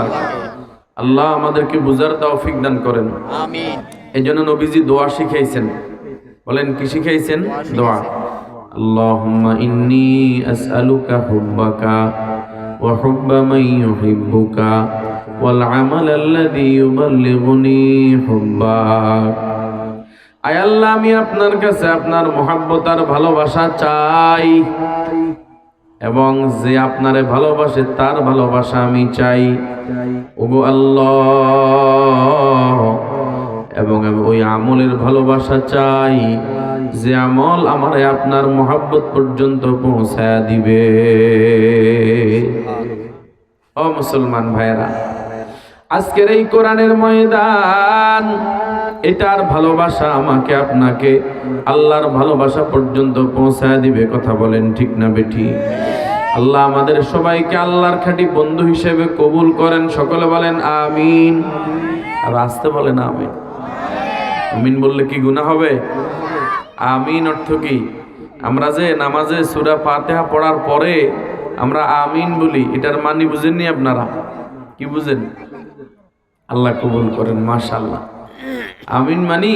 লাগে। আল্লাহ আমাদেরকে বুঝার তৌফিক দান করেন, আমিন। এই জন্য নবীজি দোয়া শিখাইছেন। বলেন কি শিখাইছেন? দোয়া। আল্লাহুম্মা ইন্নী আসআলুকা হুব্বাকা ওয়া হুব্বা মান ইউহিব্বুকা ওয়াল আমাল আল্লাযী ইউবাল্লিগুনি হুব্বাক। আয় আল্লাহ, আমি আপনার কাছে আপনার মহব্বত আর ভালোবাসা চাই, এবং যে আপনারে ভালোবাসে তার ভালোবাসা আমি চাই। ওগো আল্লাহ, এবং আমি ওই আমলের ভালোবাসা চাই যে আমল আমারে আপনার মহব্বত পর্যন্ত পৌঁছায়া দিবে। ও মুসলমান ভাইরা, আজকের এই কোরআনের ময়দান, এটার ভালোবাসা আমাকে আপনাকে আল্লাহর ভালোবাসা পর্যন্ত পৌঁছায় দিবে। কথা বলেন ঠিক না বেঠি? আল্লাহ আমাদের সবাইকে আল্লাহর খাঁটি বন্ধু হিসেবে কবুল করেন। সকলে বলেন আমিন। আর আসতে বলেন আমিন। আমিন বললে কি গুনাহ হবে? আমিন অর্থ কি? আমরা যে নামাজে সূরা ফাতিহা পড়ার পরে আমরা আমিন বলি, এটার মানে বুঝেননি আপনারা? কি বুঝেন? আল্লাহ কবুল করেন, মাশাআল্লাহ। আমিন মানি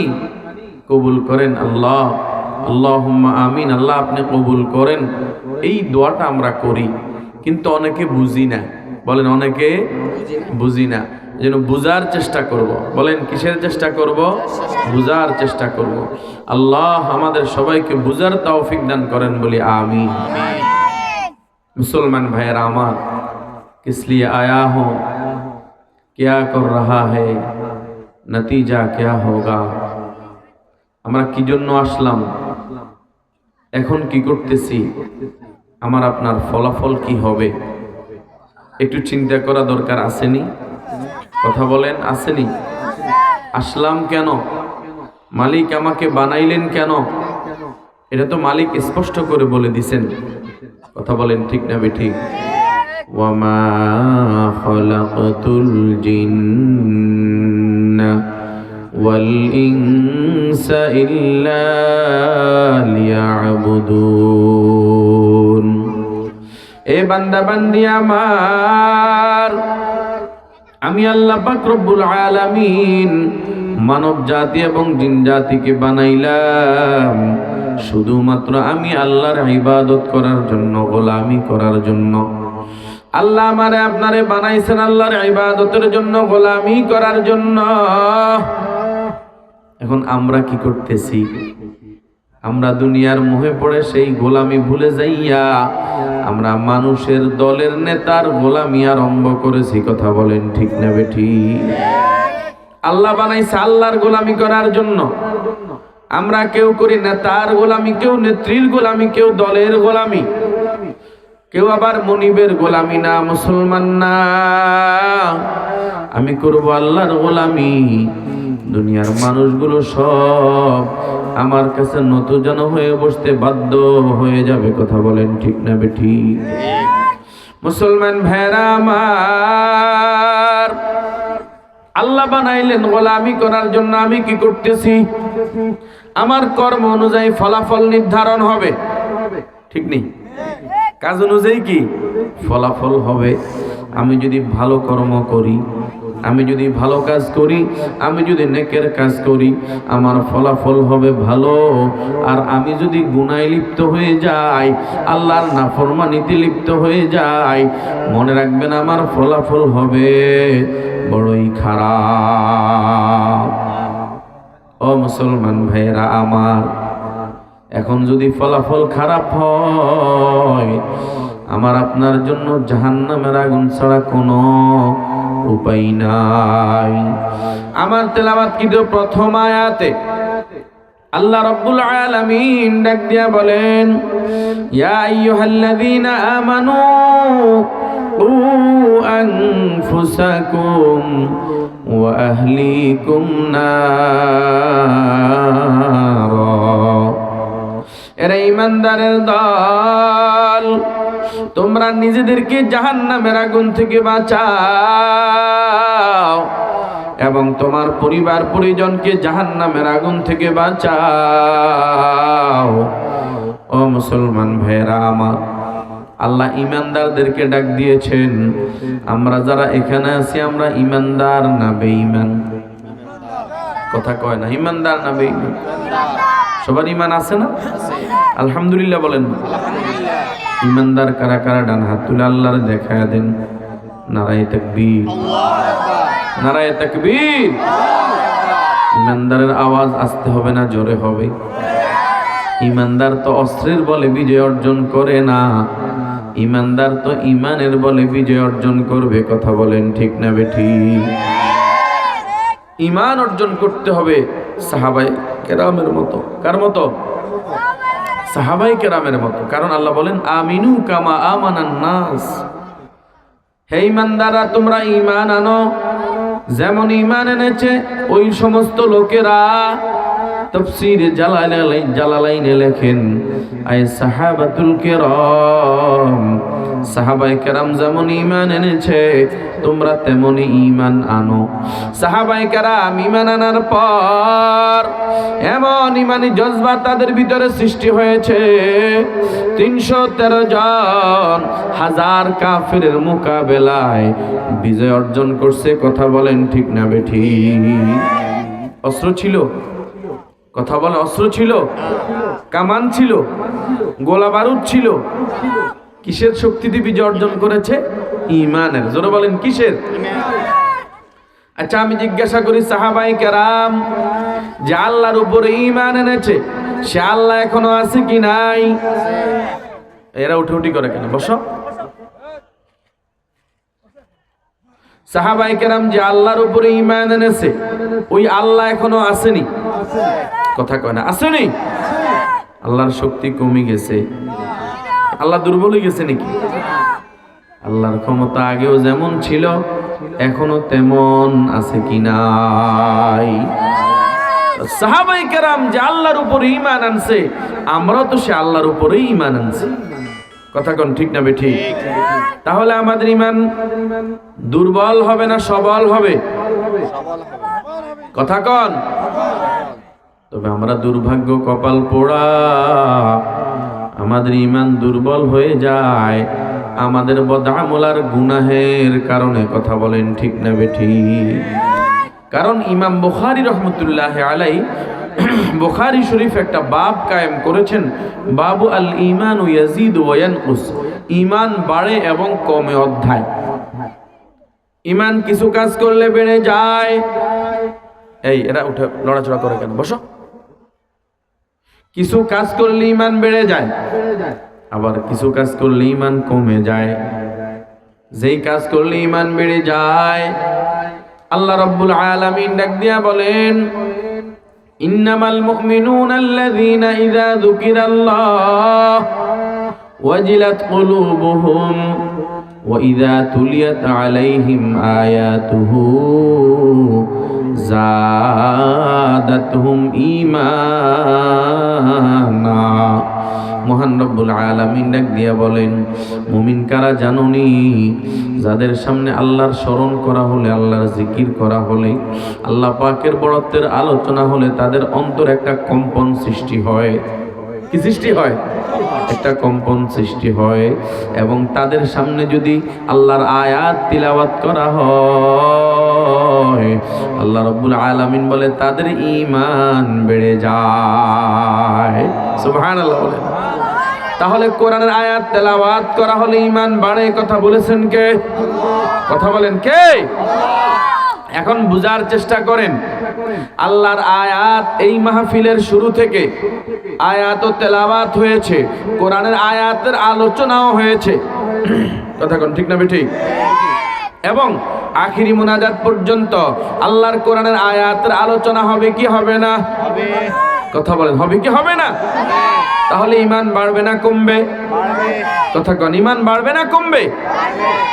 কবুল করেন। আল্লাহ, আল্লাহুম্মা আমিন, আল্লাহ আপনি কবুল করেন। এই দোয়াটা আমরা করি, কিন্তু অনেকে বুঝি না। বলেন অনেকে বুঝি না। যেন বুঝার চেষ্টা করব। বলেন কিসের চেষ্টা করব? বুঝার চেষ্টা করব। আল্লাহ আমাদের সবাইকে বুঝার তৌফিক দান করেন বলি আমিন। मुसलमान भाईरा अमार, किस लिए आया हो, क्या कर रहा है, नतीजा क्या होगा। আমরা কি জন্য আসলাম, এখন কি করতেছি, আমার আপনার ফলাফল কি হবে, একটু চিন্তা করা দরকার। আসেনি? কথা বলেন আসেনি? আসলাম কেন, মালিক আমাকে বানাইলেন কেন, এটা তো মালিক স্পষ্ট করে বলে দিছেন। কথা বলেন ঠিক না বেঠিক? ওয়ামা খালাকতুল জিন্না ওয়াল ইনসা ইল্লা লিয়াবুদুন। এ বান্দা বান্দি আমার, আমি আল্লাহ পাক রব্বুল আলামিন মানব জাতি এবং জিন জাতিকে বানাইলাম শুধুমাত্র আমি আল্লাহর ইবাদত করার জন্য, গোলামি করার জন্য। আল্লাহ আমারে আপনারে বানাইছেন আল্লাহর ইবাদতের জন্য, গোলামি করার জন্য। এখন আমরা কি করতেছি? আমরা দুনিয়ার মোহে পড়ে সেই গোলামি ভুলে যাইয়া আমরা মানুষের দলের নেতার গোলামি আরম্ভ করেছি। কথা বলেন ঠিক না বেঠি? আল্লাহ বানাইছে আল্লাহর গোলামি করার জন্য। আমরা কেউ করি নেতার গোলামি, কেউ নেত্রীর গোলামি, কেউ দলের গোলামি, কেউ আবার মনিবের গোলামি না, মুসলমান না। আমি করব আল্লাহর গোলামি। দুনিয়ার মানুষগুলো সব আমার কাছে নতজান হয়ে বসতে বাধ্য হয়ে যাবে। কথা বলেন ঠিক না বেঠি? মুসলমান ভাইরা আমার, আল্লাহ বানাইলেন গোলামি করার জন্য। আমি কি করতেছি? আমার কর্ম অনুযায়ী ফলাফল নির্ধারণ হবে, ঠিক নেই? কাজ অনুযায়ী কি ফলাফল হবে। আমি যদি ভালো কর্ম করি, আমি যদি ভালো কাজ করি, আমি যদি নেকের কাজ করি, আমার ফলাফল হবে ভালো। আর আমি যদি গুনায় লিপ্ত হয়ে যাই, আল্লাহর নাফরমানিতে লিপ্ত হয়ে যাই, মনে রাখবেন আমার ফলাফল হবে বড়ই খারাপ। ও মুসলমান ভাইরা আমার, এখন যদি ফলাফল খারাপ হয়, আমার আপনার জন্য জাহান্নামের আগুন ছাড়া কোনো উপায় নাই। আমার তেলাওয়াত কিন্তু প্রথম আয়াতে আল্লাহ রাব্বুল আলামিন ডাক দিয়া বলেন, ইয়া আইয়ুহাল্লাযীনা আমানু কু আনফুসাকুম ওয়া আহলিকুম নারা। এরা ঈমানদারের দল, তোমরা নিজেদেরকে জাহান্নামের আগুন থেকে বাঁচাও এবং তোমার পরিবার পরিজনকে জাহান্নামের আগুন থেকে বাঁচাও। ও মুসলমান ভাইরা আমার, আল্লাহ ইমানদারদেরকে ডাক দিয়েছেন। আমরা যারা এখানে আছি আমরা ইমানদার না বেঈমান? কথা কয় না, ইমানদার না বেঈমান? সবার ইমান আছে না? আলহামদুলিল্লাহ বলেন। ইমানদার কারা কারা? ডান হাত তুলে আল্লাহর দেখায় দেন। নারায়ে তাকবীর, নারায়ে তাকবীর। ইমানদারের আওয়াজ আসতে হবে না জোরে হবে? ইমানদার তো অস্ত্রের বলে বিজয় অর্জন করে না, ইমানদার তো ইমানের বলে বিজয় অর্জন করবে। কথা বলেন ঠিক না বেঠিক? ইমান অর্জন করতে হবে সাহাবায়ে কেরামের মতো। কার মতো? সাহাবায়ে কেরামের মতো। কারণ আল্লাহ বলেন আমিনু কামা আমানান নাস। হে ইমানদাররা তোমরা ঈমান আনো যেমন ঈমান এনেছে ওই সমস্ত লোকেরা। তাফসীরে জালালাইনে লেখেন আয় সাহাবাতুল কিরাম, সাহাবায়ে কেরাম যেমন ঈমান এনেছে তোমরা তেমনি ঈমান আনো। সাহাবায়ে কেরাম ঈমান আনার পর এমন ঈমানি জজবা তাদের ভিতরে সৃষ্টি হয়েছে, 313 জন হাজার কাফিরের মোকাবেলায় বিজয় অর্জন করছে। কথা বলেন ঠিক না বেঠিক? অস্ত্র ছিল? কথা বলে অস্ত্র ছিল? কামান ছিল? গোলা বারুদ ছিল? কিসের শক্তিতে বিজয় অর্জন করেছে? ঈমানের। জোরে বলেন কিসের? আচ্ছা আমি জিজ্ঞাসা করি সাহাবায়ে কেরাম যে আল্লাহর উপরে ঈমান এনেছে সে আল্লাহ এখনো আছে কি নাই? এরা উঠি করে কেন? বসো। সাহাবায়ে কেরাম যে আল্লাহর উপরে ঈমান এনেছে ওই আল্লাহ এখনো আসেনি? কথা কয় না? আসেনি? আল্লাহর শক্তি কমে গেছে? আল্লাহ দুর্বল হয়ে গেছে নাকি? আল্লাহর ক্ষমতা আগেও যেমন ছিল এখনো তেমন আছে কি নাই? সাহাবায়ে কেরাম যে আল্লাহর উপরে ঈমান আনছে আমরা তো সে আল্লাহর উপরেই ঈমান আনছি। কথা কোন ঠিক না বেঠিক? তাহলে আমাদের ঈমান দুর্বল হবে না সবল হবে? কথা কোন? তবে আমরা দুর্ভাগ্য কপাল পোড়া, আমাদের ঈমান দুর্বল হয়ে যায় আমাদের বদআমলার গুনাহের কারণে। কথা বলেন ঠিক না বেঠিক? কারণ ইমাম বুখারী রহমতুল্লাহি আলাইহি বুখারী শরীফ একটা বাব কায়েম করেছেন, বাবু আল ঈমানু ইয়াজিদু ওয়া ইয়ানকুস। ঈমান বাড়ে এবং কমে অধ্যায়। ঈমান কিছু কাজ করলে বেড়ে যায়। এই এরা উঠে লড়াচড়া করে কেন? বসো। কিছু কাজ করলে ঈমান বেড়ে যায়, আবার কিছু কাজ করলে ঈমান কমে যায়। যেই কাজ করলে ঈমান বেড়ে যায় আল্লাহ রাব্বুল আলামিন ডাক দিয়া বলেন ইন্নামাল মুমিনুনা আল্লাযীনা ইযা যুকিরাল্লাহ ওয়াজিলাত কুলুবুহুম ওয়া ইযা তুলিয়াত আলাইহিম আয়াতুহু জাদাতহুম ঈমানা। মহান রব্বুল আলামিন ডাক দিয়া বলেন মুমিন কারা জানোনি? যাদের সামনে আল্লাহর স্মরণ করা হলে, আল্লাহর জিকির করা হলে, আল্লাহ পাকের বড়ত্বের আলোচনা হলে তাদের অন্তর একটা কম্পন সৃষ্টি হয়। কি সৃষ্টি হয়? একটা কম্পন সৃষ্টি হয়। এবং তাদের সামনে যদি আল্লাহর আয়াত তিলাওয়াত করা হয় আল্লাহ রাব্বুল আলামিন বলে তাদের ঈমান বেড়ে যায়। সুবহানাল্লাহ বলেন। তাহলে কোরআনের আয়াত তেলাওয়াত করা হলে ঈমান বাড়ে, কথা বলেছেন কে? কথা বলেন কে? এখন বুঝার চেষ্টা করেন, আল্লাহর আয়াত এই মাহফিলের শুরু থেকে আয়াত ও তেলাওয়াত হয়েছে, কোরআনের আয়াতের আলোচনাও হয়েছে। কথা কোন ঠিক না বেঠিক? এবং আখিরি মুনাজাত পর্যন্ত আল্লাহর কোরআনের আয়াতের আলোচনা হবে কি হবে না? কথা বলেন হবে কি হবে না? তাহলে ঈমান বাড়বে না কমবে? কথা কোন ঈমান বাড়বে না কমবে?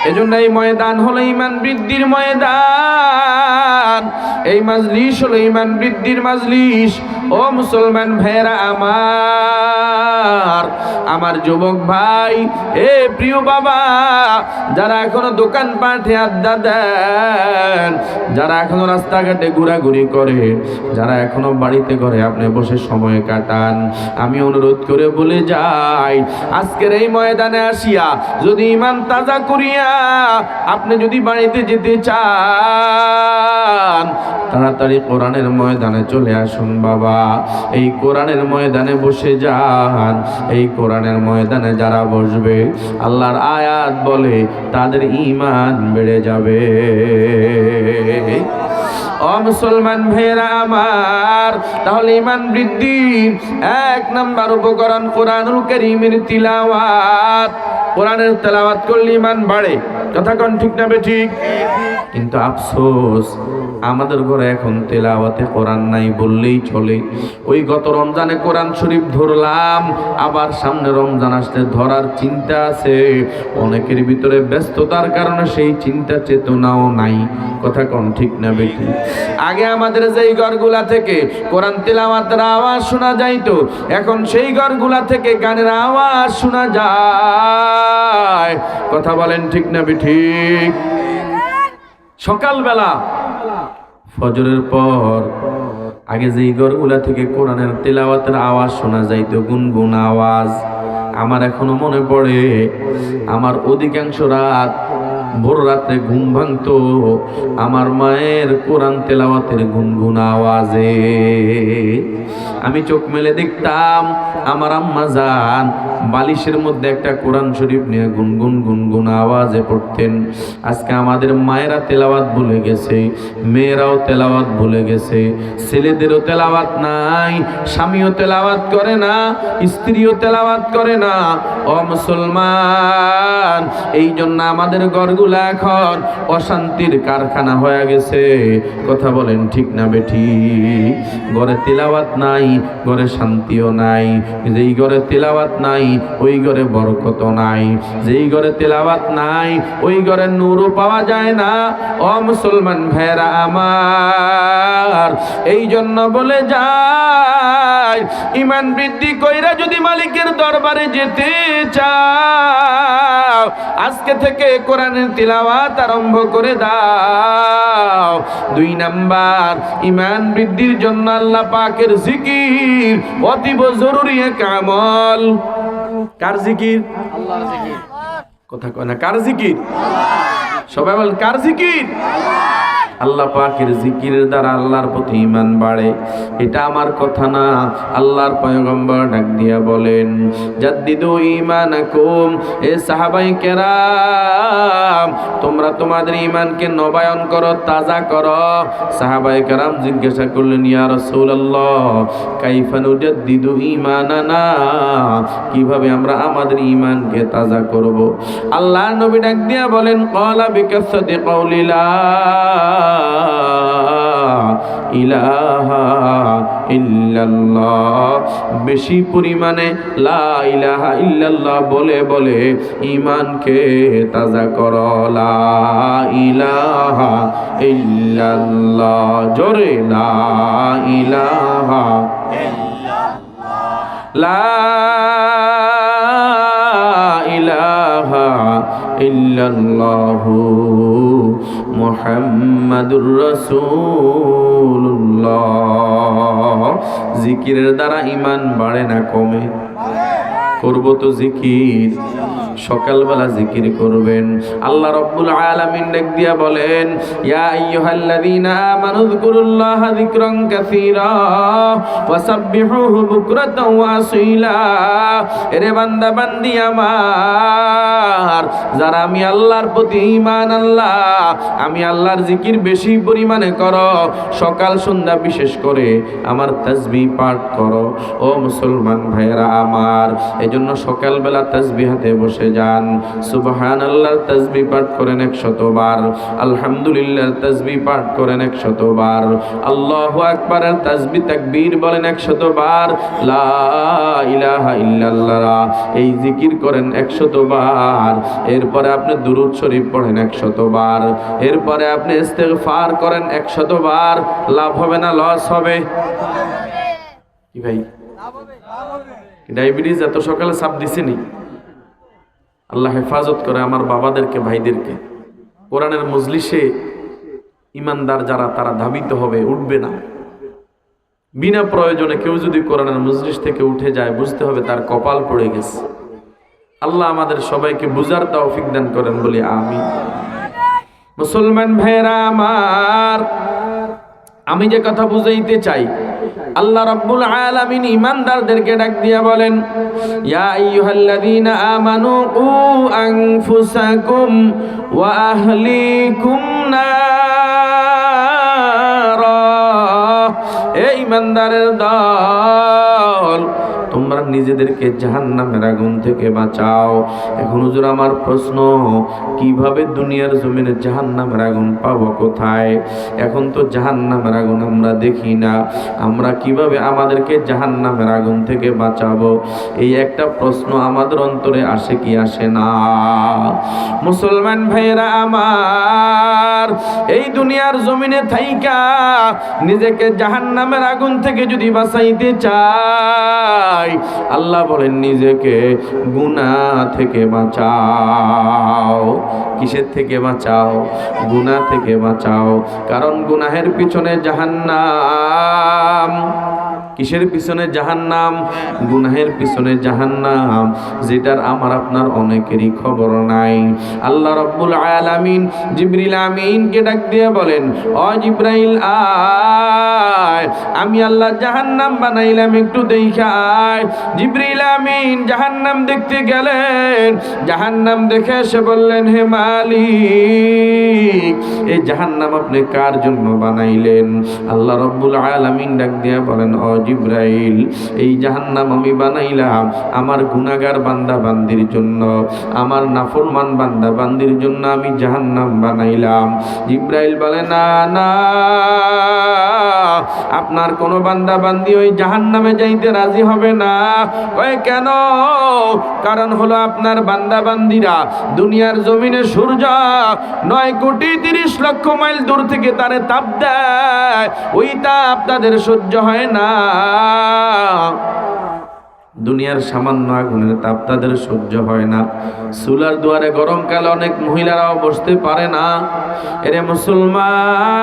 এজন্য এই ময়দান হলো ঈমান বৃদ্ধির ময়দান, এই মাজলিস হলো ঈমান বৃদ্ধির মাজলিস। ও মুসলমান ভাইরা আমার যুবক ভাই, এ প্রিয় বাবা, যারা এখনো দোকান পাঠে আড্ডা দেন, যারা এখনো রাস্তাঘাটে ঘোরাঘুরি করে, যারা এখনো বাড়িতে ঘরে আপনি বসে সময় কাটান, আমি অনুরোধ করে বলে যাই, আজকের এই ময়দানে আসিয়া যদি ঈমান তাজা করিয়া আপনি যদি বাড়িতে যেতে চান, তাড়াতাড়ি কোরআনের ময়দানে চলে আসুন বাবা। এই কোরআনের ময়দানে বসে যান। এই কোরআনের ময়দানে যারা বসবে, আল্লাহর আয়াত বলে তাদের ঈমান বেড়ে যাবে। ও মুসলমান ভাইরা আমার, তাহলে ঈমান বৃদ্ধির এক নাম্বার উপকরণ কোরআনুল কারীমের তিলাওয়াত। কোরআনের তেলাওয়াত করলে ঈমান বাড়ে। কথা কোন ঠিক না বেঠিক? কিন্তু আফসোস, আমাদের ঘরে এখন তেলাওয়াতে কোরআন নাই বললেই চলে। ওই গত রমজানে কোরআন শরীফ ধরলাম, আবার সামনে রমজান আসলে ধরার চিন্তা আছে। অনেকের ভিতরে ব্যস্ততার কারণে সেই চিন্তা চেতনাও নাই। কথা কোন ঠিক না বেঠিক? আগে আমাদের যেই ঘরগুলা থেকে কোরআন তেলাওয়াতের আওয়াজ শোনা যাইতো, এখন সেই ঘরগুলা থেকে গানের আওয়াজ শোনা যায়। কথা বলেন ঠিক না বেঠিক? সকালবেলা ফজরের পর আগে যেই ঘরগুলা থেকে কোরআনের তেলাওয়াতের আওয়াজ শোনা যাইতো, গুনগুন আওয়াজ, আমার এখনো মনে পড়ে। আমার অধিকাংশ রাত, ভোর রাতে ঘুম ভাঙতো আমার মায়ের কোরআন তেলাওয়াতের গুনগুন আওয়াজে। আমি চোখ মেলে দেখতাম আমার আম্মা জান বালিশের মধ্যে একটা কোরআন শরীফ নিয়ে গুনগুন গুনগুন আওয়াজে পড়তেন। আজকে আমাদের মায়েরা তেলাওয়াত ভুলে গেছে, মেয়েরাও তেলাওয়াত ভুলে গেছে, ছেলেদেরও তেলাওয়াত নাই, স্বামীও তেলাওয়াত করে না, স্ত্রীও তেলাওয়াত করে না। ও মুসলমান, এই জন্য আমাদের ঘরগুলা এখন অশান্তির কারখানা হয়ে গেছে। কথা বলেন ঠিক না বেঠিক? ঘরে তেলাওয়াত নাই, ঘরে শান্তিও নাই। যেই ঘরে তেলাওয়াত নাই, ওই ঘরে বরকত নাই। যেই ঘরে তেলাওয়াত নাই, ওই ঘরে নূরও পাওয়া যায় না। ও মুসলমান ভাইরা আমার, এই জন্য বলে যায়, ঈমান বৃদ্ধি কইরা যদি মালিকের দরবারে যেতে চাও, আজকে থেকে কোরআনের তিলাওয়াত আরম্ভ করে দাও। 2 নাম্বার, ঈমান বৃদ্ধির জন্য আল্লাহ পাকের জিকির অতীব জরুরি এক আমল। কার জিকির? আল্লাহর জিকির। কথা কয় না, কার জিকির? সবাই বলেন কার জিকির? আল্লাহ পাকের জিকিরের দ্বারা আল্লাহর প্রতি ঈমান বাড়ে। এটা আমার কথা না, আল্লাহর পয়গম্বর ডাক দিয়া বলেন, জাদ্দিদু ঈমানাকুম। এ সাহাবায়ে কেরাম, তোমরা তোমাদের ঈমানকে নবায়ন করো, তাজা করো। সাহাবায়ে কেরাম জিজ্ঞাসা করলেন, ইয়া রাসূলুল্লাহ, কাইফা নুজাদ্দিদু ঈমানানা? কিভাবে আমরা আমাদের ঈমানকে তাজা করব? আল্লাহর নবী ডাক দিয়া বলেন, ক্বালা বিকাসসাতি কওলি লা ইলাহা ইল্লাল্লাহ। বেশি পরিমাণে লা ইলাহা ইল্লাল্লাহ বলে বলে ঈমানকে তাজা করো। লা ইলাহা ইল্লাল্লাহ, জোরে লা ইলাহা ইল্লাল্লাহ, লা ইলাহা ইল্লাল্লাহু মুহাম্মাদুর রাসূলুল্লাহ। জিকিরের দ্বারা ঈমান বাড়ে না কমে? করব তো জিকির, সকালবেলা জিকির করবেন। আল্লাহ রাব্বুল আলামিন ডাক দিয়া বলেন, ইয়া আইয়ুহাল্লাযীনা আমানু যকুরুল্লাহা যিকরান কাসীরা ওয়া সাব্বিহুহু বুকরাতাও ওয়া আসীলা। এরে বান্দা বান্দি আমার, যারা আমি আল্লাহর প্রতি ঈমান আনলা, আমি আল্লাহর জিকির বেশি পরিমাণে করো, সকাল সন্ধ্যা বিশেষ করে আমার তাসবিহ পাঠ করো। ও মুসলমান ভাইরা আমার, এজন্য সকালবেলা তাসবিহাতে বসে যান। সুবহানাল্লাহর তাসবিহ পাঠ করেন 100 বার, আলহামদুলিল্লাহর তাসবিহ পাঠ করেন 100 বার, আল্লাহু আকবারের তাসবিহ তাকবীর বলেন 100 বার, লা ইলাহা ইল্লাল্লাহ এই জিকির করেন 100 বার। এরপরে আপনি দুরূদ শরীফ পড়েন 100 বার। এরপরে আপনি ইস্তেগফার করেন 100 বার। লাভ হবে না লস হবে? কি ভাই, ডায়াবেটিস এত সকালে চাপ দিছেনি? আল্লাহ হেফাজত করে আমার বাবাদেরকে, ভাইদেরকে। কোরআনের মজলিসে ইমানদার যারা, তারা ধাবিত হবে, উঠবে না। বিনা প্রয়োজনে কেউ যদি কোরআনের মজলিস থেকে উঠে যায়, বুঝতে হবে তার কপাল পড়ে গেছে। আল্লাহ আমাদের সবাইকে বুঝার তৌফিক দান করেন বলি আমিন। মুসলমান ভাইরা আমার, আমি যে কথা বুঝাইতে চাই, আল্লাহ রাব্বুল আলামিন ঈমানদারদেরকে ডাক দিয়া বলেন, ইয়া আইয়ুহাল্লাযীনা আমানু কু আনফুসাকুম ওয়া আহলিকুম নারা। এই ঈমানদারের দল, তোমরা নিজেদেরকে জাহান্নামের আগুন থেকে বাঁচাও। এখন হুজুর আমার প্রশ্ন, কিভাবে দুনিয়ার জমিনে জাহান্নামের আগুন পাবো কোথায়? এখন তো জাহান্নামের আগুন আমরা দেখি না, আমরা কিভাবে আমাদেরকে জাহান্নামের আগুন থেকে বাঁচাবো? এই একটা প্রশ্ন আমাদের অন্তরে আসে কি আসে না? মুসলমান ভাইয়েরা আমার, এই দুনিয়ার জমিনে থাইকা নিজেকে জাহান্নামের আগুন থেকে যদি বাঁচাইতে চাই, আল্লাহ বলেন নিজেকে গুনাহ থেকে বাঁচাও। কিসের থেকে বাঁচাও? গুনাহ থেকে বাঁচাও। কারণ গুনাহের পিছনে জাহান্নাম। কিসের পিছনে জাহান্নাম? গুনাহের পিছনে জাহান্নাম, যেটার আমার আপনার অনেকেরই খবর নাই। আল্লাহ রাব্বুল আলামিন জিবরিল আমিনকে ডাক দিয়ে বলেন, ও জিবরাইল আয়, আমি আল্লাহ জাহান্নাম বানাইলাম, একটু দেখা আয়। জিবরিল আমিন জাহান্নাম দেখতে গেলেন। জাহান্নাম দেখে এসে বললেন, হে মালিক, এই জাহান্নাম আপনি কার জন্য বানাইলেন? আল্লাহ রাব্বুল আলামিন ডাক দিয়ে বলেন, ও জিবরাইল, এই জাহান্নাম আমি বানাইলাম আমার গুনাহগার বান্দা বান্দির জন্য, আমার নাফরমান বান্দা বান্দির জন্য আমি জাহান্নাম বানাইলাম। জিবরাইল বলে, না না, আপনার কোন বান্দা বান্দি ওই জাহান্নামে যাইতে রাজি হবে না। কয় কেন? কারণ হলো আপনার বান্দা বান্দিরা দুনিয়ার জমিনে সূর্য 9,30,00,000 মাইল দূর থেকে তারে তাপ দেয়, ওই তাপ তাদের সহ্য হয় না। দুনিয়ার সামান্য আগুনের তাপ তাদের সহ্য হয় না। চুলার দুয়ারে গরমকালে অনেক মহিলারাও বসতে পারে না। এরে মুসলমান,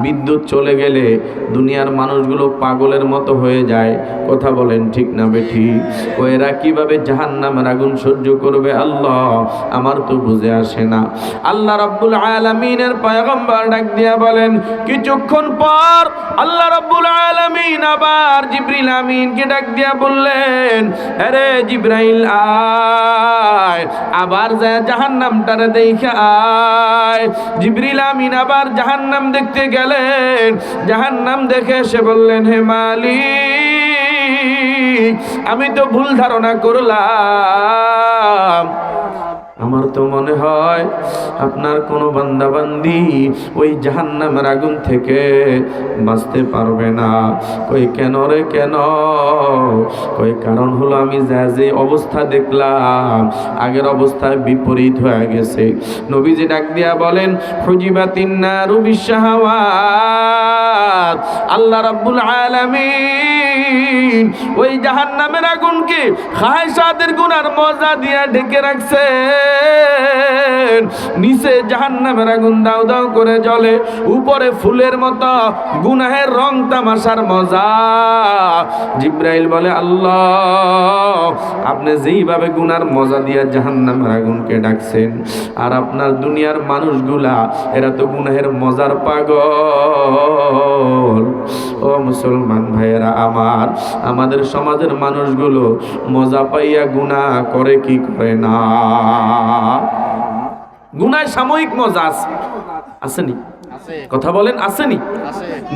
বিদ্যুৎ চলে গেলে দুনিয়ার মানুষগুলো পাগলের মতো হয়ে যায়। কথা বলেন ঠিক না বেঠিক? ও এরা কিভাবে জাহান্নামের আগুন সহ্য করবে আল্লাহ আমার তো বুঝে আসে না। আল্লাহ রাব্বুল আলামিনের পয়গম্বর ডাক দিয়া বলেন, কিছুক্ষণ পর আল্লাহ রাব্বুল আলামিন আবার জিবরিল আমিনকে ডাক দিয়া বললেন, আরে জিবরাইল আয়, আবার যায় জাহান্নামটারে দেখা আয়। জিবরিল আমিন আবার জাহান্নাম দেখতে গেলেন। জাহান্নাম দেখে এসে বললেন, হে মালিক, আমি তো ভুল ধারণা করলাম। আমার তো মনে হয় আপনার কোনো বান্দা বান্দি ওই জাহান্নামের আগুন থেকে বাঁচতে পারবে না। কই কেন রে কেন? কই কারণ হলো আমি যে অবস্থা দেখলাম আগের অবস্থায় বিপরীত হয়ে গেছে। নবীজি ডাক দিয়া বলেন, হুজিবাতিন নারু বিশাহাওয়াত। আল্লাহ রাব্বুল আলামিন ওই জাহান্নামের আগুনকে খায়সাতের গুনার মজা দিয়া ঢেকে রাখছে। নিচে জাহান্নামের আগুন দাও দাও করে জ্বলে, উপরে ফুলের মতো গুনাহের রং তামাশার মজা। জিবরাইল বলে, আল্লাহ, আপনি যেইভাবে গুনার মজা দিয়া জাহান্নামের আগুনকে ডাকছেন, আর আপনার দুনিয়ার মানুষগুলা এরা তো গুনাহের মজার পাগল। ও মুসলমান ভাইয়েরা আমার, আমাদের সমাজের মানুষগুলো মজা পাইয়া গুনাহ করে কি করে না? গুনায় সাময়িক মজা আছে, আসেনি? কথা বলেন, আসেনি?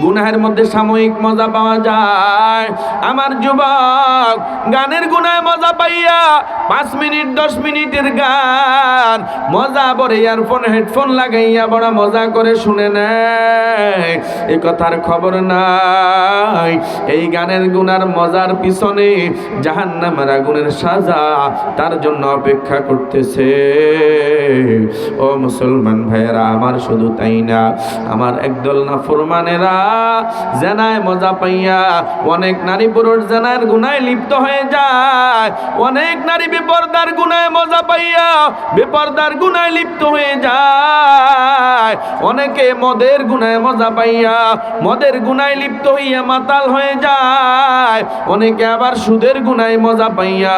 গুনাহের মধ্যে সাময়িক মজা পাওয়া যায়। আমার যুবক গানের গুনায় মজা পাইয়া 5 মিনিট 10 মিনিটের গান মজা বড় ইয়ারফোন হেডফোন লাগাইয়া বড় মজা করে শুনে নেয়, এই কথার খবর নাই। এই গানের গুনার মজার পিছনে জাহান্নামের আগুনের সাজা তার জন্য অপেক্ষা করতেছে। ও মুসলমান ভাইয়েরা আমার, শুধু তাই না, আমার একদল নাফরমানেরা জেনায় মজা পাইয়া অনেক নারী পুরুষ জেনার গুনায় লিপ্ত হয়ে যায়। অনেক নারী বেপরদার গুনায় মজা পাইয়া বেপরদার গুনায় লিপ্ত হয়ে যায়। যায়। অনেকে মদের গুনায় মজা পাইয়া মদের গুনায় লিপ্ত হইয়া মাতাল হয়ে যায়। অনেকে আবার সুদের গুনায় মজা পাইয়া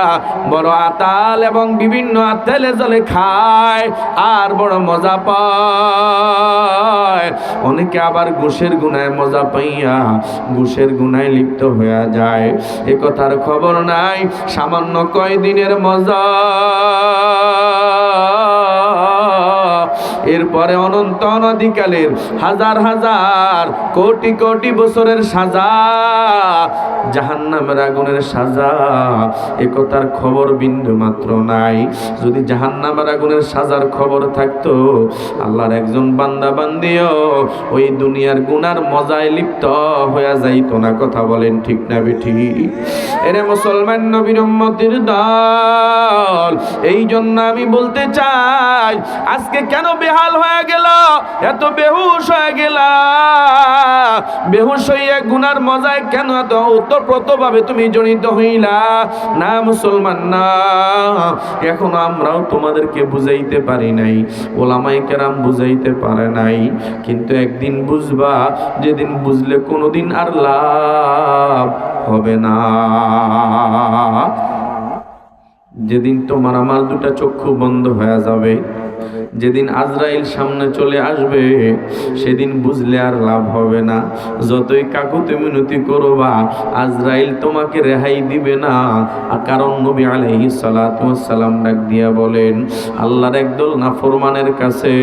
বড় আতাল এবং বিভিন্ন আতেলে জলে খায় আর বড় মজা পায়। অনেকে আবার ঘুষের গুনায় মজা পাইয়া ঘুষের গুনায় লিপ্ত হয়ে যায়। এ কথার খবর নাই, সামান্য কয়দিনের মজা, এরপরে অনন্ত অনধিকালের হাজার হাজার কোটি কোটি বছরের সাজা, জাহান্নামের আগুনের সাজা। এ কথার খবর বিন্দু মাত্র নাই। যদি জাহান্নামের আগুনের সাজার খবর থাকতো, আল্লাহর একজন বান্দা বান্দিও ওই দুনিয়ার গুনার মজায় লিপ্ত হয়ে যাইতো না। কথা বলেন ঠিক না বেঠিক? এরে মুসলমান নবীর উম্মতের দল, এই জন্য আমি বলতে চাই, আজকে কেন বেহাল হয়ে গেল, এত বেহুশ হয়ে গেল? বেহুশ হইয়া গুনার মজায় কেন এত ওতপ্রোতভাবে তুমি জড়িত হইলা? না মুসলমান না, এখনো আমরাও তোমাদেরকে বুঝাইতে পারি নাই, ওলামায়ে কেরাম বুঝাইতে পারে নাই। কিন্তু একদিন বুঝবা, যেদিন বুঝলে কোনোদিন আর লাভ হবে না। যেদিন তোমার আমার দুটা চক্ষু বন্ধ হয়ে যাবে, যেদিন আজরাইল সামনে চলে আসবে, সেদিন বুঝলে আর লাভ হবে না। যতই কাকুতি মিনতি করবা, আজরাইল তোমাকে রেহাই দিবে না। কারণ নবী আলাইহিস সালাতু ওয়াস সালাম ডাক দিয়া বলেন, আল্লাহর একদল নাফরমানের কাছে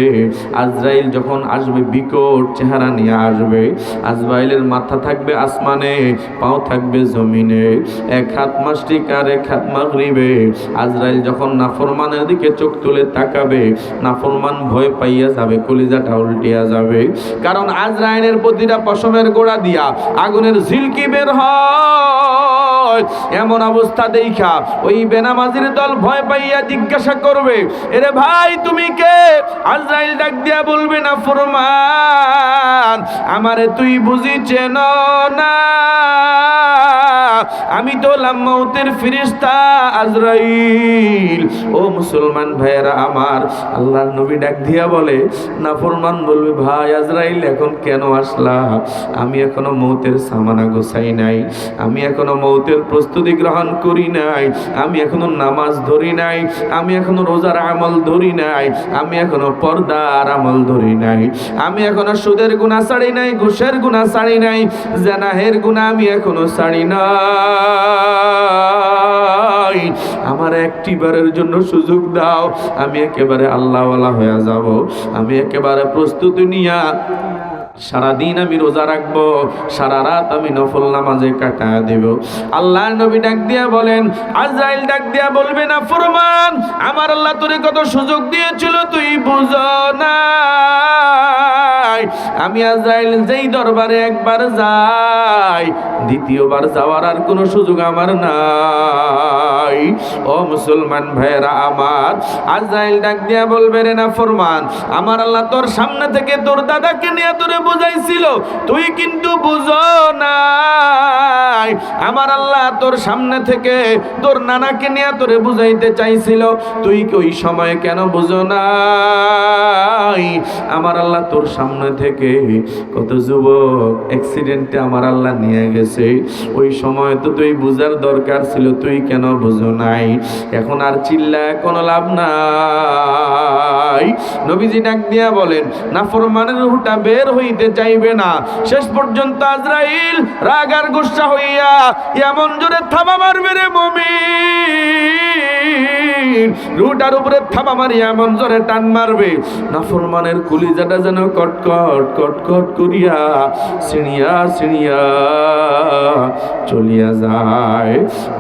আজরাইল যখন আসবে, বিকট চেহারা নিয়ে আসবে। আজরাইলের মাথা থাকবে আসমানে, পাও থাকবে জমিনে, এক হাত মাশরিক আর এক হাত মাগরিবে। আজরাইল যখন নাফরমানের দিকে চোখ তুলে তাকাবে, নাফরমান ভয় পাইয়া যাবে, কলিজাটা উল্টিয়া যাবে। কারণ আজরাইলের প্রতিটা পশমের গোড়া দিয়া আগুনের ঝিলকি বের হয়। এমন অবস্থা দেখা ওই বেনামাজির দল ভয় পাইয়া জিজ্ঞাসা করবে, এরে ভাই তুমি কে? আজরাইল ডাক দিয়া বলবে, নাফরমান, আমারে তুই বুঝি চেন না? আমি তো মউতের ফেরেশতা আজরাইল। ও মুসলমান ভাইয়েরা আমার, আল্লাহর নবী ডাক দিয়া বলে, নাফরমান বলবে, ভাই আজরাইল এখন কেন আসলা? আমি এখনো মউতের সামানা গোছাই নাই, আমি এখনো মউতের প্রস্তুতি গ্রহণ করি নাই, আমি এখনো নামাজ ধরি নাই, আমি এখনো রোজার আমল ধরি নাই, আমি এখনো পর্দার আমল ধরি নাই, আমি এখনো সুদের গুনাহ ছাড়ি নাই, ঘুষের গুনাহ ছাড়ি নাই, জানাহের গুনাহ আমি এখনো ছাড়ি না। আমার একটিবারের জন্য সুযোগ দাও, আমি একেবারে আল্লাহওয়ালা হয়ে যাব। আমি একেবারে প্রস্তুতি নিয়া সারাদিন আমি রোজা রাখবো, সারা রাত আমি নফল নামাজে কাটায় দেব। আল্লাহ নবী ডাক দিয়া বলেন, আজরাইল ডাক দিয়া বলবে, না ফরমান, আমার আল্লাহ তোরে কত সুযোগ দিয়েছিল তুই বুঝো না। আমি আজরাইল যেই দরবারে একবার যাই, দ্বিতীয়বার যাওয়ার আর কোনো সুযোগ আমার নাই। ও মুসলমান ভাইয়েরা আমার, আজরাইল ডাক দিয়া বলবে, রে না ফরমান, আমার আল্লাহ তোর সামনে থেকে তোর দাদাকে নিয়ে তোরে বুঝাইছিল, তুই কিন্তু বুঝো নাই। আমার আল্লাহ তোর সামনে থেকে তোর নানাকে নিয়ে তোরে বুঝাইতে চাইছিল, তুই কি ওই সময় কেন বুঝো নাই? আমার আল্লাহ তোর সামনে থেকে কত যুবক অ্যাক্সিডেন্টে আমার আল্লাহ নিয়ে গেছে, ওই সময় তো তুই বুঝার দরকার ছিল, তুই কেন বুঝো নাই? এখন আর চিল্লায় কোনো লাভ নাই। নবীজি ডাক দিয়া বলেন, নাফরমানের রূহটা বের হইতে চাইবে না। শেষ পর্যন্ত আজরাইল রাগ আর গুসা হইয়া এমন জোরে থাবা মারবে রে মুমিন, রূহটার উপরে থাবা মারিয়া এমন জোরে টান মারবে, নাফরমানের কলিজাটা যেন কটকট কটকট করিয়া ছিঁড়িয়া ছিঁড়িয়া চলিয়া যায়।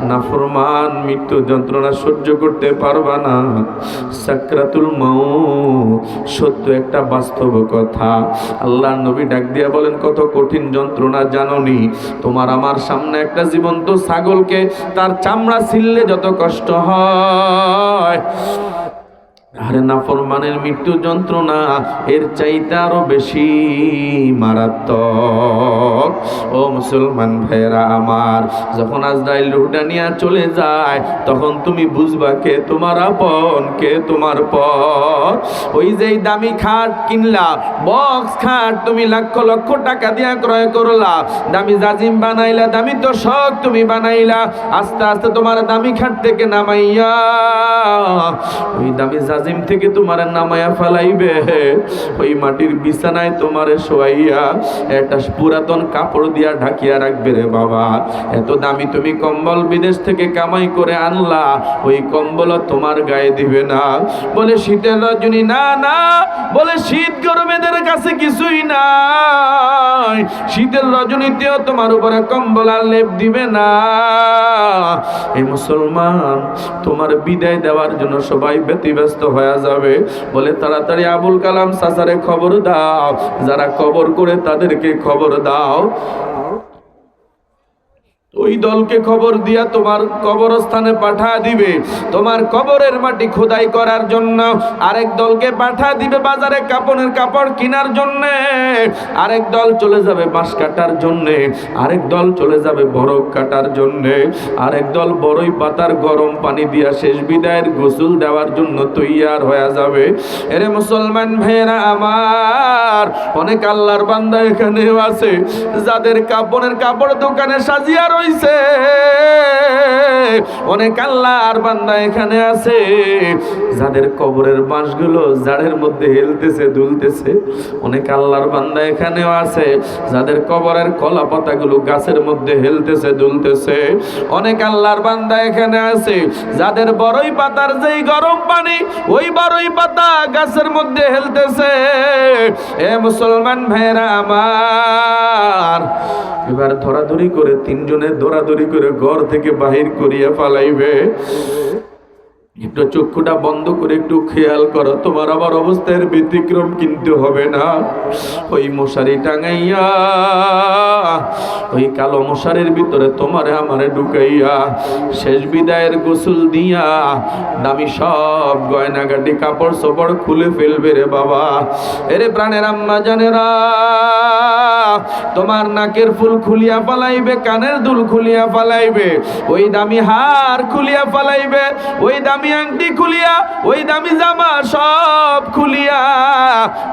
নাফরমান মৃত্যু যন্ত্রণা সহ্য করতে পারবা না। সাকরাতুল মাউত সত্য একটা বাস্তব কথা। আল্লাহর নবী ডাক দিয়া বলেন, কত কঠিন যন্ত্রণা জানোনি? তোমার আমার সামনে একটা জীবন্ত ছাগলকে তার চামড়া ছিললে যত কষ্ট হয়, আরে নাফরমানের মৃত্যু যন্ত্রণা এর চাইতে আরো বেশি মারাত্মক। ও মুসলমান ভাইরা আমার, যখন আজরাইল রূহটা নিয়ে চলে যায় তখন তুমি বুঝবা কে তোমার আপন, কে তোমার পর। ওই যে দামি খাট কিনলা, বক্স খাট তুমি লক্ষ লক্ষ টাকা দিয়া ক্রয় করলা, দামি জাজিম বানাইলা, দামি তোশক তুমি বানাইলা, আস্তে আস্তে তোমার দামি খাট থেকে নামাইয়া ওই দামি জাজিম থেকে তোমার নামায়া ফেলাইবে, ওই মাটির বিছানায় তোমার শোয়াইয়া একটা পুরাতন কাপড় দিয়া ঢাকিয়া রাখবে রে বাবা। এত দামি তুমি কম্বল বিদেশ থেকে কামাই করে আনলা, ওই কম্বল তোমার গায়ে দিবে না। বলে শীতের রজনী, না না, বলে শীত গরমেদের কাছে কিছুই নাই, শীতের রজনীতেও তোমার উপরে কম্বল আর লেপ দিবে না। এই মুসলমান, তোমার বিদায় দেওয়ার জন্য সবাই ব্যতিব্যস্ত হয়ে যাবে। বলে তাড়াতাড়ি আবুল কালাম চাচারে খবর দাও, যারা কবর করে তাদেরকে খবর দাও। ওই দলকে খবর দিয়া তোমার কবরস্থানে পাঠা দিবে, তোমার কবরের মাটি খোদাই করার জন্য। আরেক দলকে পাঠা দিবে বাজারে কাপড়ের কাপড় কেনার জন্য, আরেক দল চলে যাবে বাঁশ কাটার জন্য, আরেক দল চলে যাবে বরফ কাটার জন্য, আরেক দল বড়ই পাতার গরম পানি দিয়া শেষ বিদায়ের গোসল দেওয়ার জন্য তৈয়ার হয়ে যাবে। এরে মুসলমান ভাইয়েরা আমার, অনেক আল্লাহর বান্দা এখানেও আছে যাদের কাপড়ের কাপড় দোকানে সাজিয়া রয়েছে, অনেক আল্লাহর বান্দা এখানে আছে যাদের কবরের বাঁশগুলো জাড়ের মধ্যে হেলতেছে দুলতেছে, অনেক আল্লাহর বান্দা এখানেও আছে যাদের কবরের কলা পাতাগুলো গাছের মধ্যে হেলতেছে দুলতেছে, অনেক আল্লাহর বান্দা এখানে আছে যাদের বড়ই পাতার যেই গরম পানি ওই বড়ই পাতা গাছের মধ্যে হেলতেছে। এ মুসলমান ভাইরা আমার, এবার ধরাধরি করে তিনজনে ধরাধরি করে ঘর থেকে বাহির করিয়া ফালাইবে। একটু চক্ষুটা বন্ধ করে একটু খেয়াল করো, তোমার আবার অবস্থার ব্যতিক্রম কিন্তু হবে না। ওই মশারি টাঙাইয়া, ওই কালো মশারির ভিতরে তোমারে আমারে ঢুকাইয়া শেষ বিদায়ের গোসল দিয়া দামি সব গয়নাগাটি কাপড় চোপড় খুলে ফেলবে রে বাবা। এরে প্রাণের আম্মা জানেরা, তোমার নাকের ফুল খুলিয়া ফালাইবে, কানের দুল খুলিয়া ফালাইবে, ওই দামি হার খুলিয়া ফালাইবে, ওই দামি আংটি খুলিয়া, ওই দামি জামা সব খুলিয়া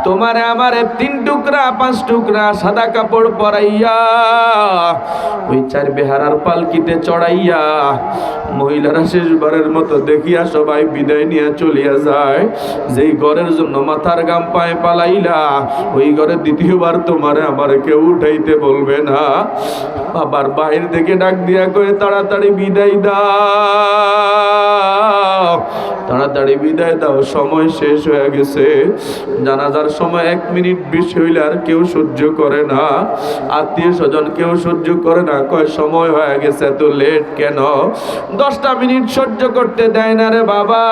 তোমারে আমারে 3 টুকরা 5 টুকরা সাদা কাপড় পরাইয়া ওই 4 বেহারার পালকিতে চড়াইয়া মহিলারা শেষবারের মতো দেখিয়া সবাই বিদায় নিয়ে চলিয়া যায়। যেই ঘরের জন্য মাথার গাম পায়ে পালাইলা, ওই ঘরে দ্বিতীয়বার তোমারে আমারে কেউ উঠাইতে বলবে না। আবার বাহির থেকে ডাক দিয়া কয়ে তাড়াতাড়ি বিদায় দাও, তাড়াতাড়ি বিদায় দাও, সময় শেষ হয়ে গেছে। জানাজার সময় 1 মিনিট বেশি হইলে আর কেউ সহ্য করে না, আত্মীয় স্বজন কেউ সহ্য করে না, কয় সময় হয়ে গেছে, এত লেট কেন? 10টা মিনিট সহ্য করতে দেয় না রে বাবা।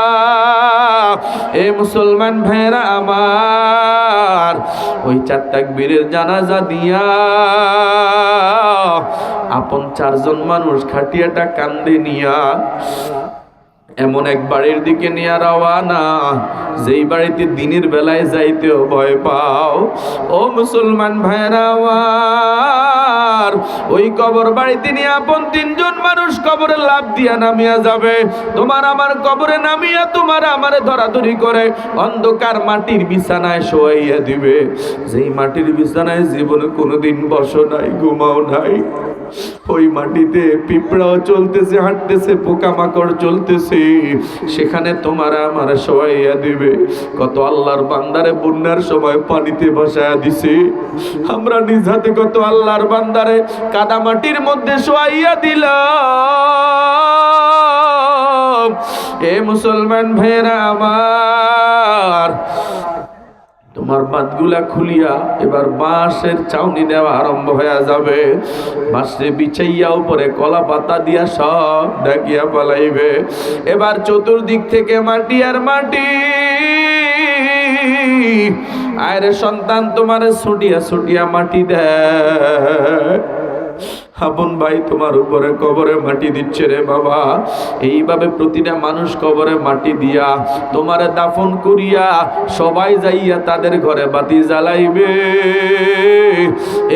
এ মুসলমান ভাইরা আমার, ওই 4 তাকবীরের জানাজা দিয়া আপন 4 জন মানুষ খাটিয়াটা কান্দে নিয়া এমন এক বাড়ির দিকে নিয়ে রওয়ানা, যেই বাড়িতে দিনের বেলায় যাইতেও ভয় পাও। ও মুসলমান ভাইরা আমার, ওই কবর বাড়িতে নিয়ে আপন 3 জন মানুষ কবরে লাফ দিয়া নামিয়া যাবে। তোমার আমার কবরে নামিয়া তোমার আমারে ধরাধরি করে অন্ধকার মাটির বিছানায় শোয়াইয়া দিবে। যেই মাটির বিছানায় জীবনে কোনোদিন বসো নাই, ঘুমাও নাই, ওই মাটিতে পিঁপড়াও চলতেছে, হাঁটতেছে, পোকামাকড় চলতেছে, সেখানে তোমার আমার শোয়াইয়া দিবে। কত আল্লাহর বান্দারে বন্যার সময় পানিতে ভাসায়া দিছে, আমরা নিজ হাতে কত আল্লাহর বান্দারে কাদা মাটির মধ্যে শোয়াইয়া দিলাম। এ মুসলমান ভাইরা আমার, তোমার বাঁধগুলা খুলিয়া এবার বাঁশের চাউনি দেওয়া আরম্ভ হয়ে যাবে। বাঁশে বিছাইয়া উপরে কলা পাতা দিয়া সব ঢাকিয়া পালাইবে। এবার চতুর্দিক থেকে মাটি আর মাটি। আরে সন্তান তোমারে ছুটিয়া ছুটিয়া মাটি দেয়। আপন ভাই তোমার উপরে কবরে মাটি দিচ্ছে রে বাবা। এইভাবে প্রতিটা মানুষ কবরে মাটি দিয়া তোমারে দাফন করিয়া সবাই যাইয়া তাদের ঘরে বাতি জ্বালাইবে।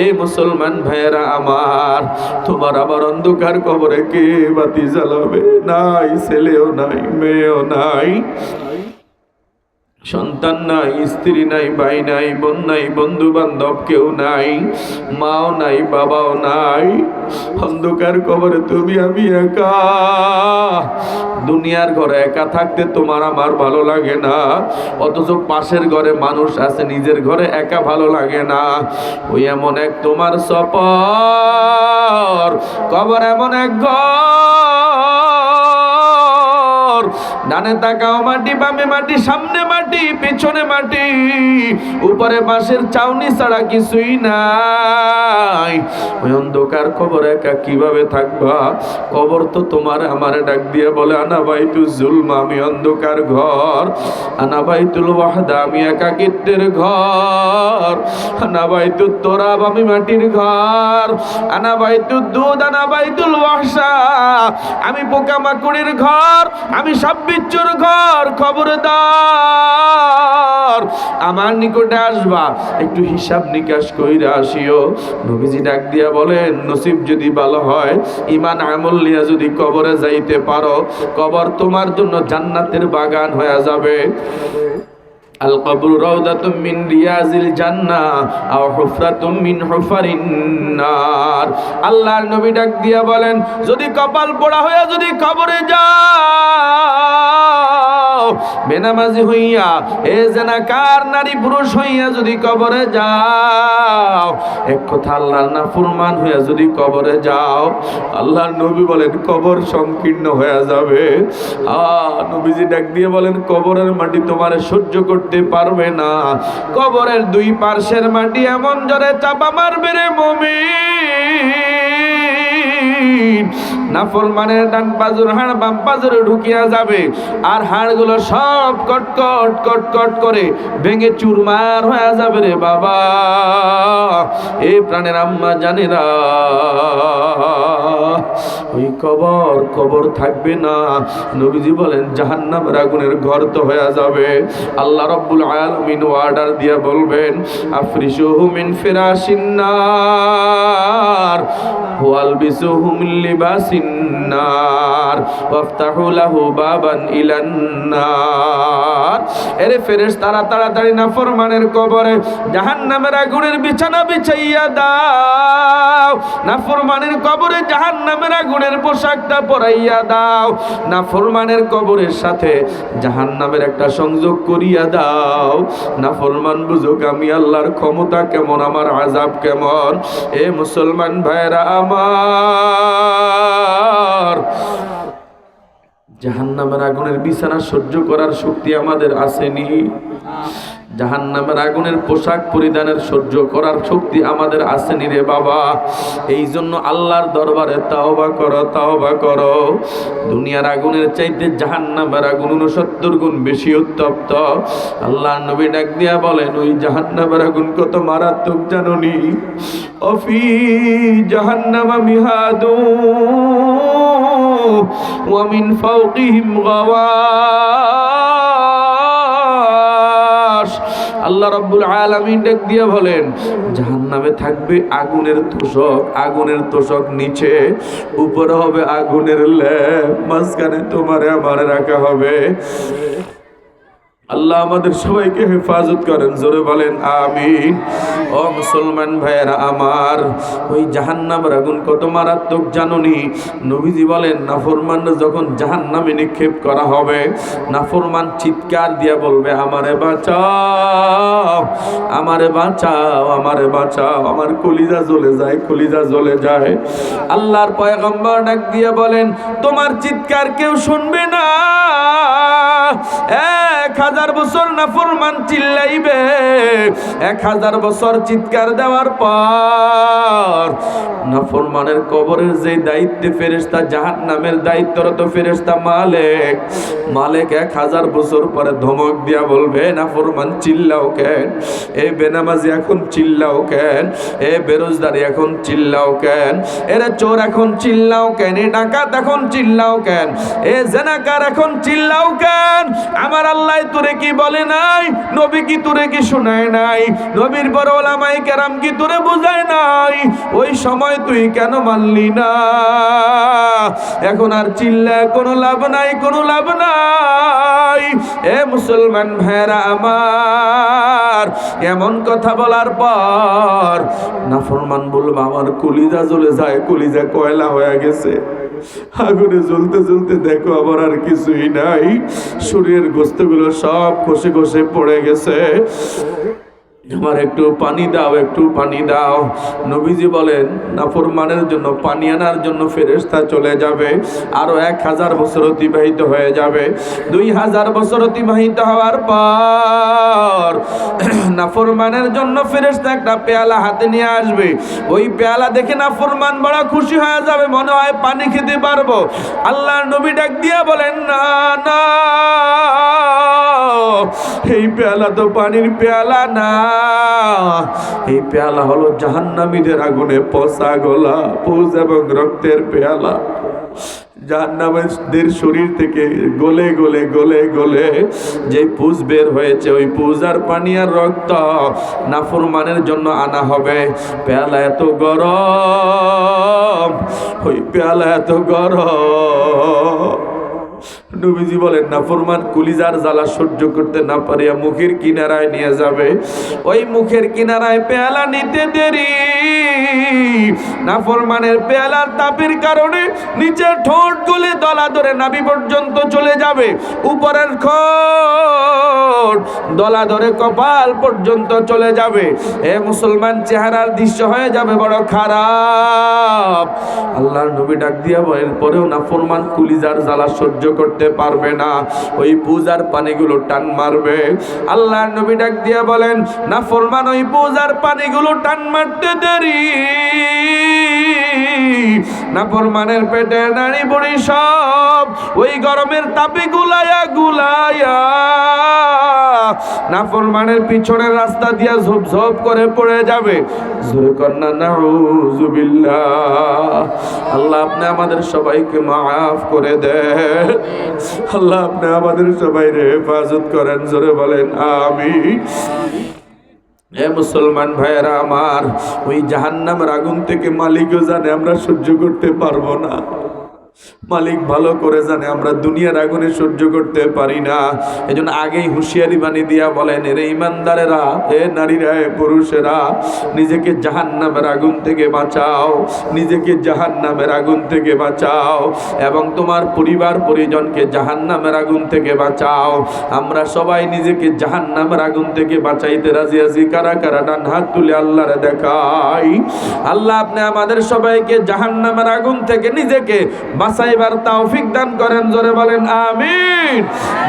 এই মুসলমান ভাইয়েরা আমার, তোমার আবার অন্ধকার কবরে কে বাতি জ্বালাবে? নাই, ছেলেও নাই, মেয়েও নাই, সন্তান নাই, স্ত্রী নাই, ভাই নাই, বোন নাই, বন্ধু বান্ধব কেউ নাই, মাও নাই, বাবাও নাই। অন্ধকার কবরে তুমি আমি একা। দুনিয়ার ঘরে একা থাকতে তোমার আমার ভালো লাগে না, অথচ পাশের ঘরে মানুষ আছে, নিজের ঘরে একা ভালো লাগে না। ওই এমন এক তোমার সফর, কবর এমন এক ঘর, ডানে তাকাও মাটি, বামে মাটি, সামনে মাটি, পেছনে মাটি, উপরে বাঁশের চাউনি ছাড়া কিছুই নাই। ওই অন্ধকার কবর একা কিভাবে থাকবা? কবর তো তোমার আমারে ডাক দিয়ে বলে, আনা বাইতুল জুলম, আমি অন্ধকার ঘর, আনা বাইতুল ওয়াহদা, আমি একাকিত্বের ঘর, আনা বাইতুল তোরাব, আমি মাটির ঘর, আনা বাইতুল দুধ, আনা বাইতুল ওয়াহশা, আমি পোকামাকড়ের ঘর, আমি সব বিচ্ছুর ঘর। খবরদার আমার নিকটে আসবা, একটু হিসাব নিকাশ কইরা আসিও। নবীজি ডাক দিয়া বলেন, নসিব যদি ভালো হয়, ঈমান আমল নিয়ে যদি কবরে যাইতে পারো, কবর তোমার জন্য জান্নাতের বাগান হয়ে যাবে। আল কবরু রাউদাতুম মিন রিয়াজিল জান্নাহ আও হুফরাতুম মিন হুফারিন নার। আল্লাহর নবী ডাক দিয়া বলেন, যদি কপাল পোড়া হইয়া যদি কবরে যাও, বেনামাজি হইয়া, এ জেনাকার নারী পুরুষ হইয়া যদি কবরে যাও, এক কথা আল্লাহর নাফরমান হইয়া যদি কবরে যাও, আল্লাহর নবী বলেন কবর সংকীর্ণ হয়ে যাবে। নবীজি ডাক দিয়ে বলেন, কবরের মাটি তোমারে সহ্য করতে পারবে না। কবরের দুই পার্শ্বের মাটি এমন জোরে চাপা মারবে রে মুমিন, নাফরমানের ডান পাজর হাড় বাম পাজরে ঢুকিয়া যাবে, আর হাড়গুলো সব কটকট কটকট করে ভেঙে চুরমার হয়ে যাবে রে বাবা। এই প্রাণের আম্মা জানেরা, ওই কবর থাকবে না। নবীজি বলেন জাহান্নামের আগুনের ঘর তো হয়ে যাবে। আল্লাহ রাব্বুল আলামিন অর্ডার দিয়ে বলবেন, আফরিশুহু মিন ফিরাশিন নার ওয়ালবিসুহু মিন লিবাসিন নার ওয়াফতাহু লাহু বাবান ইলান নার। এরে ফেরেশতারা তাড়াতাড়ি নাফরমানের কবরে জাহান্নামের আগুনের বিছানা বিছাইয়া দাও, নাফরমানের কবরে জাহান্নামের আগুনের পোশাকটা পরাইয়া দাও, নাফরমানের কবরের সাথে জাহান্নামের একটা সংযোগ করিয়া দাও। নাফরমান বুঝুক আমি আল্লাহর ক্ষমতা কেমন, আমার আযাব কেমন। এ মুসলমান ভাইরা আমার, জাহান্নামের আগুনের বিছানা সহ্য করার শক্তি আমাদের আসেনি, জাহান্নামের আগুনের পোশাক পরিধানের সহ্য করার শক্তি আমাদের আসেনি রে বাবা। এই জন্য আল্লাহর দরবারে তাওবা করো, তাওবা করো। দুনিয়ার আগুনের চাইতে জাহান্নামের আগুন 69 গুণ বেশি উত্তপ্ত। আল্লাহর নবী ডাক দিয়া বলেন, ওই জাহান্নামের আগুন কত মারাত্মক জানোনি? অফি জাহান্নামা মিহাদু ওয়া মিন ফাওকিহিম গাওয়াশ। আল্লাহ রাব্বুল আলামিন ডাক দিয়ে বলেন, জাহান্নামে থাকবে আগুনের তোষক, আগুনের তোষক নিচে, উপরে হবে আগুনের ল্যাব, মাঝখানে তোমারে আমারে রাখা হবে। আল্লাহ আমাদের সবাইকে হেফাজত করেন, জোরে বলেন আমিন। ও মুসলমান ভাইয়েরা আমার, ওই জাহান্নামের আগুন কত মারাত্মক জানোনি? নবীজি বলেন, নাফরমানরা যখন জাহান্নামে নিক্ষেপ করা হবে, নাফরমান চিৎকার দিয়া বলবে, আমারে বাঁচাও, আমারে বাঁচাও, আমারে বাঁচাও। আমার কলিজা জ্বলে যায়, কলিজা জ্বলে যায়। আল্লাহর পয়গম্বর ডাক দিয়ে বলেন, তোমার চিৎকার কেউ শুনবে না, 1000 বছর নাফরমান চিল্লাইবে, 1000 বছর চিৎকার দেওয়ার পর নাফরমানের কবরের যে দায়িত্বে ফেরেশতা, জাহান্নামের দায়িত্বরত ফেরেশতা মালিক 1000 বছর পরে ধমক দিয়া বলবে, নাফরমান চিল্লাও কেন? এ বেনামাজি এখন চিল্লাও কেন? এ বেরোজদারি এখন চিল্লাও কেন? এরে চোর এখন চিল্লাও কেন? এ ডাকাত এখন চিল্লাও কেন? এ জেনাকার এখন চিল্লাও কেন? আমার আল্লাহ তোরে কি বলে নাই? নবী কি তোরে কি শোনায় নাই? নবীর বড় ওলামায়ে কেরাম কি তোরে বুঝায় নাই? ওই সময় তুই কেন মানলি না? এখন আর চিল্লায় কোনো লাভ নাই, কোনো লাভ নাই। এ মুসলমান ভাইরা আমার, এমন কথা বলার পর নাফরমান বলবে, আমার কলিজা জ্বলে যায়, কলিজা কয়লা হয়ে গেছে, আগুনে জ্বলতে জ্বলতে দেখো আবার আর কিছুই নাই, শরীরের গোস্তগুলো সব খসে খসে পড়ে গেছে, আমার একটু পানি দাও, একটু পানি দাও। নবীজি বলেন, নাফরমানের জন্য পানি আনার জন্য ফেরেশতা চলে যাবে, আরো 1000 বছর অতিবাহিত হয়ে যাবে। 2000 বছর অতিবাহিত হওয়ার পর নাফরমানের জন্য ফেরেশতা একটা পেয়ালা হাতে নিয়ে আসবে। ওই পেয়ালা দেখে নাফরমান বড় খুশি হয়ে যাবে, মনে হয় পানি খেতে পারবো। আল্লাহর নবী ডাক দিয়া বলেন, না না, এই পেয়ালা তো পানির পেয়ালা না, এই পেয়ালা হলো জাহান্নামীদের আগুনে পচা গলা পুজ এবং রক্তের পেয়ালা। জাহান্নামীদের শরীর থেকে গলে গলে গলে গলে যে পুজ বের হয়েছে, ওই পুজ আর পানি আর রক্ত নাফরমানের জন্য আনা হবে। পেয়ালা এত গরম, ওই পেয়ালা এত গরম, নবীজি বলেন নাফরমান কলিজার জ্বালা সহ্য করতে না পারিয়া মুখের কিনারায় নিয়ে যাবে। ওই মুখের কিনারায় পেয়ালা নিতে দেরি, নাফরমানের পেয়ালার তাপের কারণে নিচের ঠোঁট গলে দলা ধরে নাভি পর্যন্ত চলে যাবে, উপরের ঠোঁট দলা ধরে কপাল পর্যন্ত চলে যাবে। এ মুসলমান, চেহারার দৃশ্য হয়ে যাবে বড় খারাপ। আল্লাহর নবী ডাক দিয়া বলেন, পরেও নাফরমান কলিজার জ্বালা সহ্য করতে পারবে না, ওই পূজার পানিগুলো টান মারবে। আল্লাহর নবী ডাক দিয়া বলেন, নাফরমান ওই পূজার পানিগুলো টান মারতে দেরি, নাফরমানের পেটের নাড়ি বুড়ি সব ওই গরমের তাপে গুলায়া গুলায়া নাফরমানের পিছনের রাস্তা দিয়া ঝোপ ঝোপ করে পড়ে যাবে। জোরে কন্যা নাউযুবিল্লাহ। আল্লাহ আপনি আমাদের সবাইকে মাফ করে দেন, আল্লাহ আপনি আমাদের সবাইকে হেফাজত করেন, জোরে বলেন আমিন। এ মুসলমান ভাইয়েরা আমার, ওই জাহান্নামের আগুন থেকে মালিকও জানে আমরা সহ্য করতে পারবো না, মালিক ভালো করে জানে আমরা দুনিয়ার আগুনে সহ্য করতে পারি না। এজন্য আগেই হুঁশিয়ারি বাণী দিয়া বলেন, এরে ইমানদারেরা, এ নারীরা, এ পুরুষেরা, নিজেকে জাহান্নামের আগুন থেকে বাঁচাও, নিজেকে জাহান্নামের আগুন থেকে বাঁচাও এবং তোমার পরিবার পরিজনকে জাহান্নামের আগুন থেকে বাঁচাও। আমরা সবাই নিজেকে জাহান্নামের আগুন থেকে বাঁচাইতে রাজি আছি? কারা কারা ডান হাত তুলে আল্লাহরে দেখাই। আল্লাহ আপনি আমাদের সবাইকে জাহান্নামের আগুন থেকে নিজেকে বাঁচাইবার তৌফিক দান করেন, জোরে বলেন আমিন।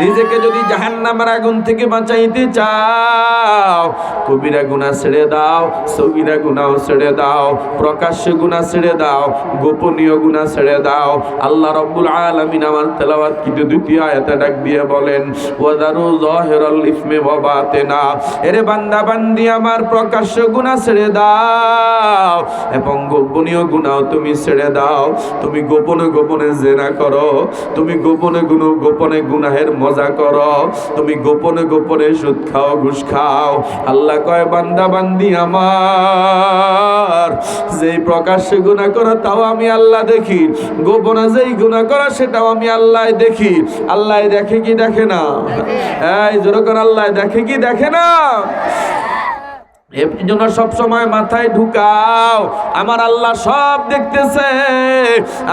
নিজেকে যদি জাহান্নামের আগুন থেকে বাঁচাইতে চাও, কবিরা গুনাহ ছেড়ে দাও, সগীরা গুনাহ ছেড়ে দাও, প্রকাশ্য গুনাহ ছেড়ে দাও, গোপনীয় গুনাহ ছেড়ে দাও। আল্লাহ রাব্বুল আলামিন আমার তেলাওয়াত কি দ্বিতীয় আয়াতে ডাক দিয়ে বলেন, ওয়াদারু যাহিরাল ইসমি ওয়া বাতিনা, এরে বান্দা বান্দি আমার প্রকাশ্য গুনাহ ছেড়ে দাও এবং গোপনীয় গুনাহ তুমি ছেড়ে দাও। তুমি গোপনে গোপনে জেনা করো, তুমি গোপনে গোপনে গুনাহের মজা করো, তুমি গোপনে গোপনে সুদ খাও, ঘুষ খাও। আল্লাহ কয়, বান্দা বান্দি আমার, যেই প্রকাশ্যে গুনাহ করো তাও আমি আল্লাহ দেখি, গোপনে যেই গুনাহ করো সেটাও আমি আল্লাহ দেখি। আল্লাহ দেখে কি দেখে না? এই জোরে করে, আল্লাহ দেখে কি দেখে না? এর জন্য সব সময় মাথায় ঢুকাও, আমার আল্লাহ সব দেখতেছে।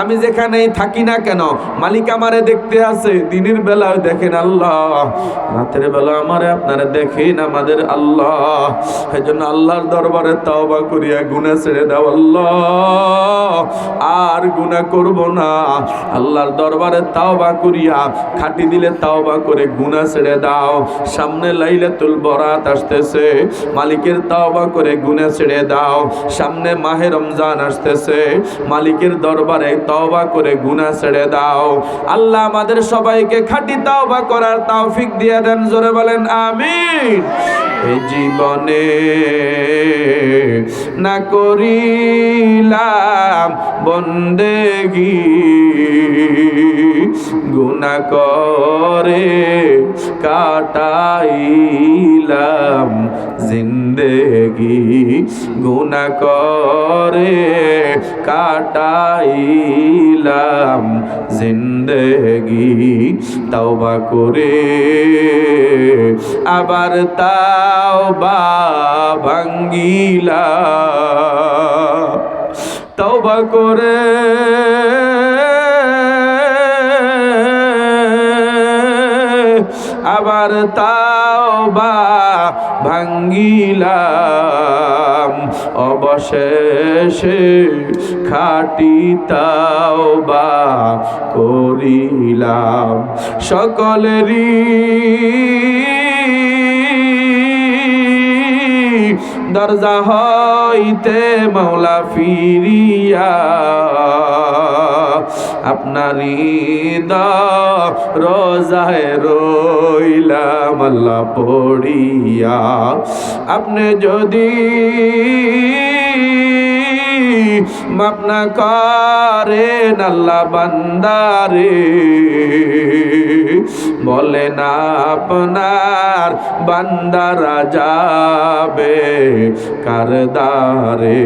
আমি যেখানেই থাকি না কেন মালিক আমারে দেখতে আছে। দিনের বেলায় দেখেন আল্লাহ, রাতের বেলা আমারে আপনারা দেখেন আমাদের আল্লাহ। এই জন্য আল্লাহর দরবারে তাওবা করিয়া গুনাহ ছেড়ে দাও আল্লাহ, আর গুনাহ করব না। আল্লাহর দরবারে তাওবা করিয়া খাটি দিলে তাওবা করে গুনাহ ছেড়ে দাও। সামনে লাইলাতুল বরাত আসতেছে, মালিকের তাওবা করে গুনাহ ছেড়ে দাও। সামনে মাহে রমজান আসতেছে, মালিকের দরবারে তাওবা করে গুনাহ ছেড়ে দাও। আল্লাহ আমাদের সবাইকে খাঁটি তাওবা করার তৌফিক দিয়ে দেন, জোরে বলেন আমিন। এই জীবনে না করিলাম বন্দেগী, গুনাহ করে কাটাইলাম জিন্দেগি, গুনাহ করে কাটাইলাম জিন্দেগি। তাওবা করে আবার তাওবা ভাঙ্গিলাম, তাওবা করে আবার তাওবা ভাঙ্গিলাম, অবশেষে খাঁটি তাওবা করিলাম। সকলেরই দরজা হইতে মাওলা ফিরিয়া, আপনারই রোজায় রইলাম আল্লাহ পড়িয়া। আপনি যদি মাফ না করেন আল্লাহ বান্দারে, বলেন আপনার বান্দারা যাবে কার দ্বারে।